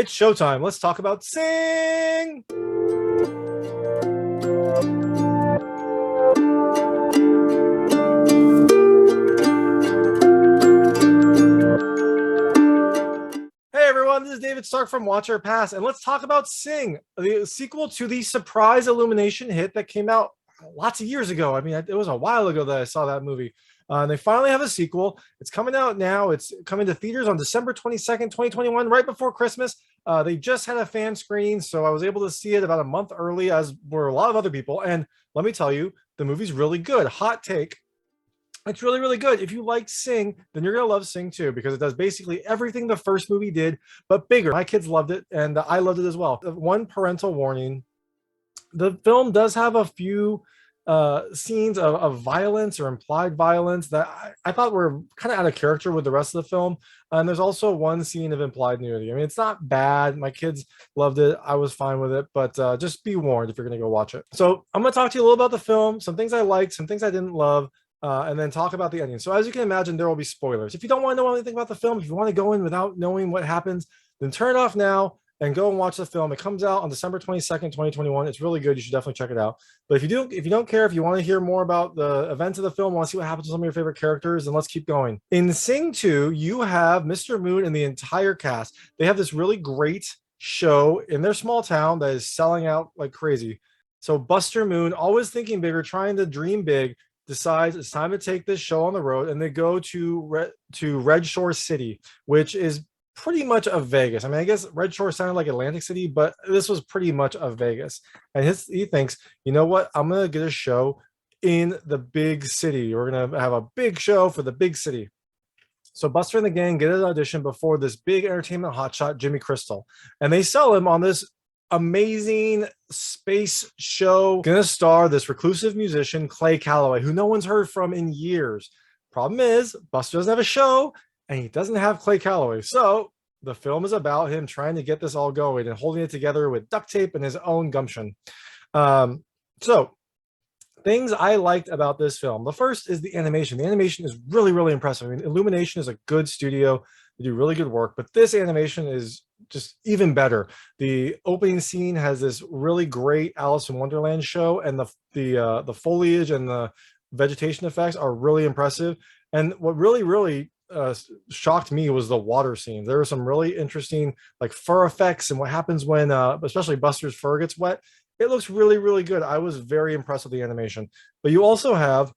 It's showtime. Let's talk about Sing. Hey everyone, this is David Stark from Watch or Pass, and let's talk about Sing, the sequel to the surprise Illumination hit that came out lots of years ago. I mean, it was a while ago that I saw that movie. And they finally have a sequel. It's coming out now. It's coming to theaters on December 22nd, 2021, right before Christmas. They just had a fan screening, so I was able to see it about a month early, as were a lot of other people. And let me tell you, the movie's really good. Hot take. It's really, really good. If you like Sing, then you're going to love Sing too, because it does basically everything the first movie did, but bigger. My kids loved it, and I loved it as well. One parental warning. The film does have a few scenes of violence or implied violence that I thought were kind of out of character with the rest of the film. And there's also one scene of implied nudity. I mean, it's not bad. My kids loved it. I was fine with it, but just be warned if you're going to go watch it. So I'm going to talk to you a little about the film, some things I liked, some things I didn't love, and then talk about the ending. So as you can imagine, there will be spoilers. If you don't want to know anything about the film, if you want to go in without knowing what happens, then turn it off now and go and watch the film. It comes out on December 22nd, 2021. It's really good. You should definitely check it out. But if you don't care, if you want to hear more about the events of the film, want to see what happens to some of your favorite characters, then let's keep going. In Sing 2, you have Mr. Moon and the entire cast. They have this really great show in their small town that is selling out like crazy. So Buster Moon, always thinking bigger, trying to dream big, decides it's time to take this show on the road, and they go to Redshore City, which is pretty much of Vegas. I mean, I guess Redshore sounded like Atlantic City, but this was pretty much of Vegas. And he thinks, you know what? I'm going to get a show in the big city. We're going to have a big show for the big city. So Buster and the gang get an audition before this big entertainment hotshot, Jimmy Crystal. And they sell him on this amazing space show. Gonna star this reclusive musician, Clay Calloway, who no one's heard from in years. Problem is, Buster doesn't have a show, and he doesn't have Clay Calloway. So the film is about him trying to get this all going and holding it together with duct tape and his own gumption. So things I liked about this film. The first is the animation. The animation is really, really impressive. I mean, Illumination is a good studio. They do really good work, but this animation is just even better. The opening scene has this really great Alice in Wonderland show, and the foliage and the vegetation effects are really impressive. And what really shocked me was the water scene. There were some really interesting like fur effects and what happens when especially Buster's fur gets wet. It looks really, really good. I was very impressed with the animation. But you also have,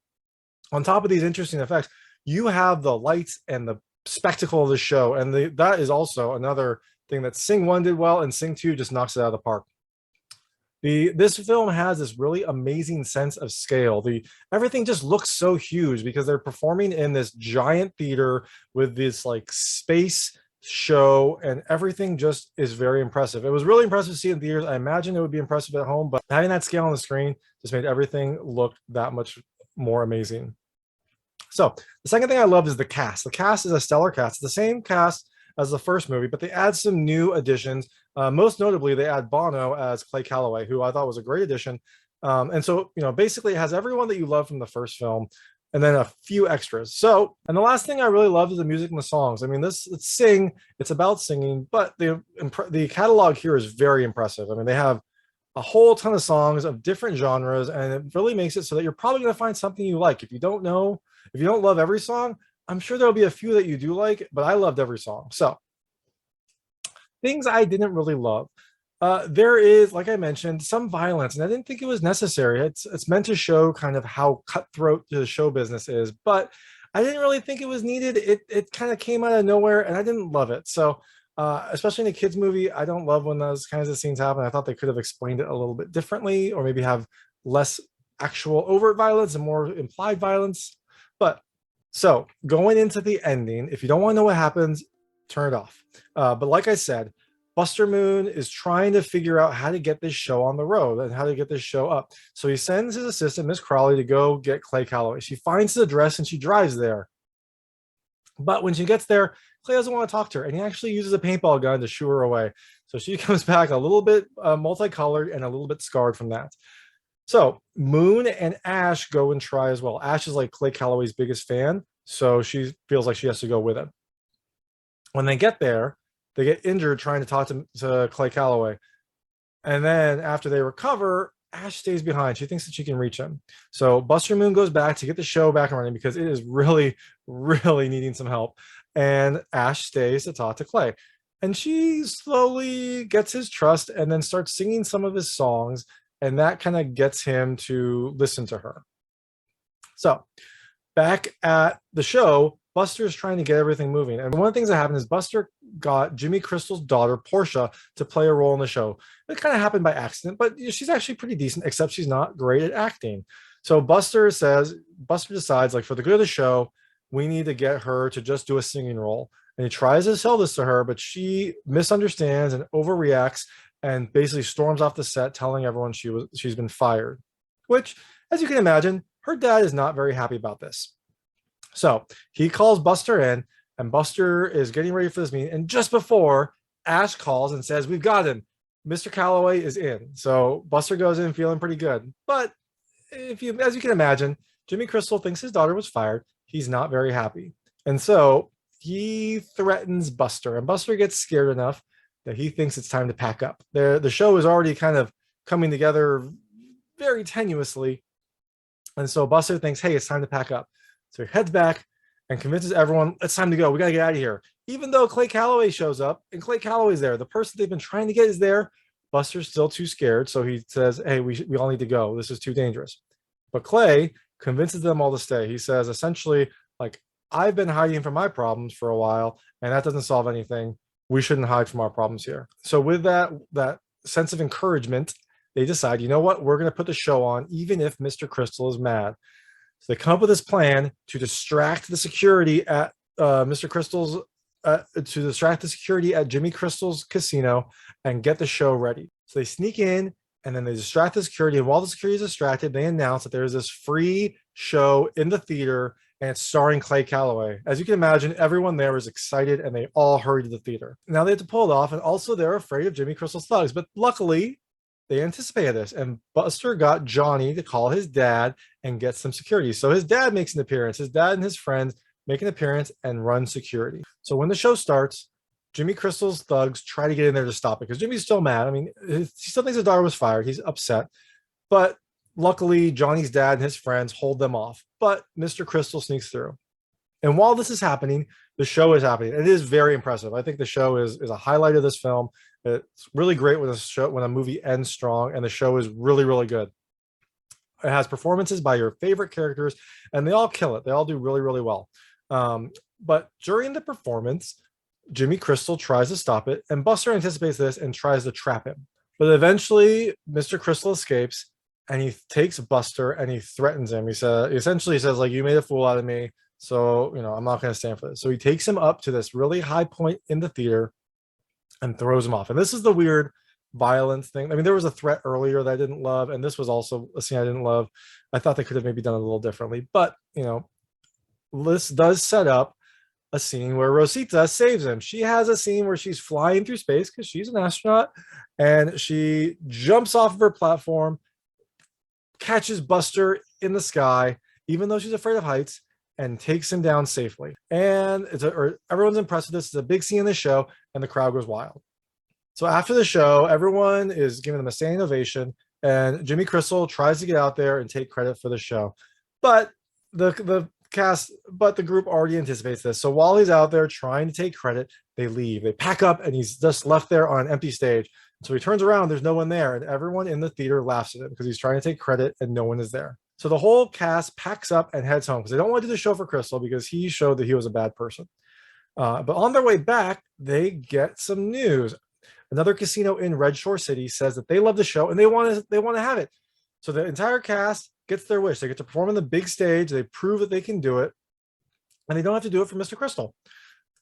on top of these interesting effects, you have the lights and the spectacle of the show, and that is also another thing that Sing 1 did well, and Sing 2 just knocks it out of the park. This film has this really amazing sense of scale. Everything just looks so huge because they're performing in this giant theater with this like space show, and everything just is very impressive. It was really impressive to see in theaters. I imagine it would be impressive at home, but having that scale on the screen just made everything look that much more amazing. So the second thing I loved is the cast. The cast is a stellar cast. It's the same cast as the first movie, but they add some new additions. Most notably, they add Bono as Clay Calloway, who I thought was a great addition. And so, basically it has everyone that you love from the first film, and then a few extras. So, and the last thing I really loved is the music and the songs. I mean, it's Sing, it's about singing, but the catalog here is very impressive. I mean, they have a whole ton of songs of different genres, and it really makes it so that you're probably going to find something you like. If you don't love every song, I'm sure there'll be a few that you do like, but I loved every song. So things I didn't really love. There is, like I mentioned, some violence, and I didn't think it was necessary. It's meant to show kind of how cutthroat the show business is, but I didn't really think it was needed. It kind of came out of nowhere, and I didn't love it. So especially in a kids movie, I don't love when those kinds of scenes happen. I thought they could have explained it a little bit differently, or maybe have less actual overt violence and more implied violence. But so going into the ending, if you don't want to know what happens, turn it off. But like I said, Buster Moon is trying to figure out how to get this show on the road and how to get this show up. So he sends his assistant, Miss Crawley, to go get Clay Calloway. She finds his address and she drives there. But when she gets there, Clay doesn't want to talk to her, and he actually uses a paintball gun to shoo her away. So she comes back a little bit multicolored and a little bit scarred from that. So Moon and Ash go and try as well. Ash is like Clay Calloway's biggest fan, so she feels like she has to go with him. When they get there, they get injured trying to talk to Clay Calloway. And then after they recover, Ash stays behind. She thinks that she can reach him. So Buster Moon goes back to get the show back and running because it is really, really needing some help. And Ash stays to talk to Clay. And she slowly gets his trust and then starts singing some of his songs. And that kind of gets him to listen to her. So back at the show, Buster is trying to get everything moving. And one of the things that happened is Buster got Jimmy Crystal's daughter, Portia, to play a role in the show. It kind of happened by accident, but she's actually pretty decent, except she's not great at acting. So Buster decides, like, for the good of the show, we need to get her to just do a singing role. And he tries to sell this to her, but she misunderstands and overreacts and basically storms off the set telling everyone she's been fired, which, as you can imagine, her dad is not very happy about this. So he calls Buster in, and Buster is getting ready for this meeting. And just before, Ash calls and says, "We've got him. Mr. Calloway is in." So Buster goes in feeling pretty good. But as you can imagine, Jimmy Crystal thinks his daughter was fired. He's not very happy. And so he threatens Buster, and Buster gets scared enough that he thinks it's time to pack up. The show is already kind of coming together very tenuously. And so Buster thinks, hey, it's time to pack up. So he heads back and convinces everyone, it's time to go. We got to get out of here. Even though Clay Calloway shows up, and Clay Calloway's there, the person they've been trying to get is there. Buster's still too scared. So he says, hey, we all need to go. This is too dangerous. But Clay convinces them all to stay. He says, essentially, like, I've been hiding from my problems for a while, and that doesn't solve anything. We shouldn't hide from our problems here. So with that sense of encouragement, they decide, you know what, we're going to put the show on, even if Mr. Crystal is mad. So they come up with this plan to distract the security at Jimmy Crystal's casino and get the show ready. So they sneak in and then they distract the security. And while the security is distracted, they announce that there's this free show in the theater and it's starring Clay Calloway. As you can imagine, everyone there is excited and they all hurry to the theater. Now they have to pull it off, and also they're afraid of Jimmy Crystal's thugs. But luckily, they anticipated this, and Buster got Johnny to call his dad and get some security. So his dad makes an appearance. His dad and his friends make an appearance and run security. So when the show starts, Jimmy Crystal's thugs try to get in there to stop it because Jimmy's still mad. I mean, he still thinks his daughter was fired. He's upset. But luckily, Johnny's dad and his friends hold them off. But Mr. Crystal sneaks through. And while this is happening, the show is happening. It is very impressive. I think the show is a highlight of this film. It's really great when a movie ends strong, and the show is really, really good. It has performances by your favorite characters, and they all kill it. They all do really, really well. But during the performance, Jimmy Crystal tries to stop it, and Buster anticipates this and tries to trap him. But eventually, Mr. Crystal escapes, and he takes Buster and he threatens him. He says, like, you made a fool out of me, so I'm not going to stand for this. So he takes him up to this really high point in the theater and throws him off. And this is the weird violence thing. I mean, there was a threat earlier that I didn't love, and this was also a scene I didn't love. I thought they could have maybe done it a little differently, but this does set up a scene where Rosita saves him. She has a scene where she's flying through space because she's an astronaut, and she jumps off of her platform, catches Buster in the sky, even though she's afraid of heights, and takes him down safely. And everyone's impressed with this. It's a big scene in the show, and the crowd goes wild. So after the show, everyone is giving them a standing ovation, and Jimmy Crystal tries to get out there and take credit for the show. But the group already anticipates this. So while he's out there trying to take credit, they leave. They pack up, and he's just left there on an empty stage. So he turns around, there's no one there, and everyone in the theater laughs at him because he's trying to take credit and no one is there. So the whole cast packs up and heads home because they don't want to do the show for Crystal because he showed that he was a bad person. But on their way back, they get some news. Another casino in Redshore City says that they love the show and they want to have it. So the entire cast gets their wish. They get to perform on the big stage. They prove that they can do it, and they don't have to do it for Mr. Crystal.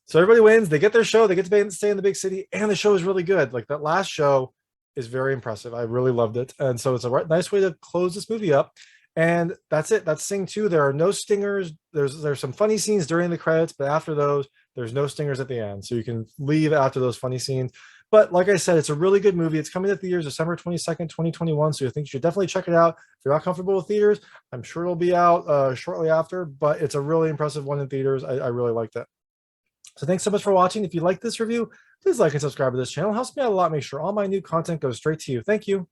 So everybody wins. They get their show. They get to stay in the big city, and the show is really good. Like, that last show is very impressive. I really loved it, and so it's a nice way to close this movie up. And that's it. That's Sing 2. There are no stingers. There's some funny scenes during the credits, but after those, there's no stingers at the end. So you can leave after those funny scenes. But like I said, it's a really good movie. It's coming to theaters December 22nd, 2021. So I think you should definitely check it out. If you're not comfortable with theaters, I'm sure it'll be out shortly after. But it's a really impressive one in theaters. I really liked it. So thanks so much for watching. If you like this review, Please like and subscribe to this channel. It helps me out a lot. Make sure all my new content goes straight to you. Thank you.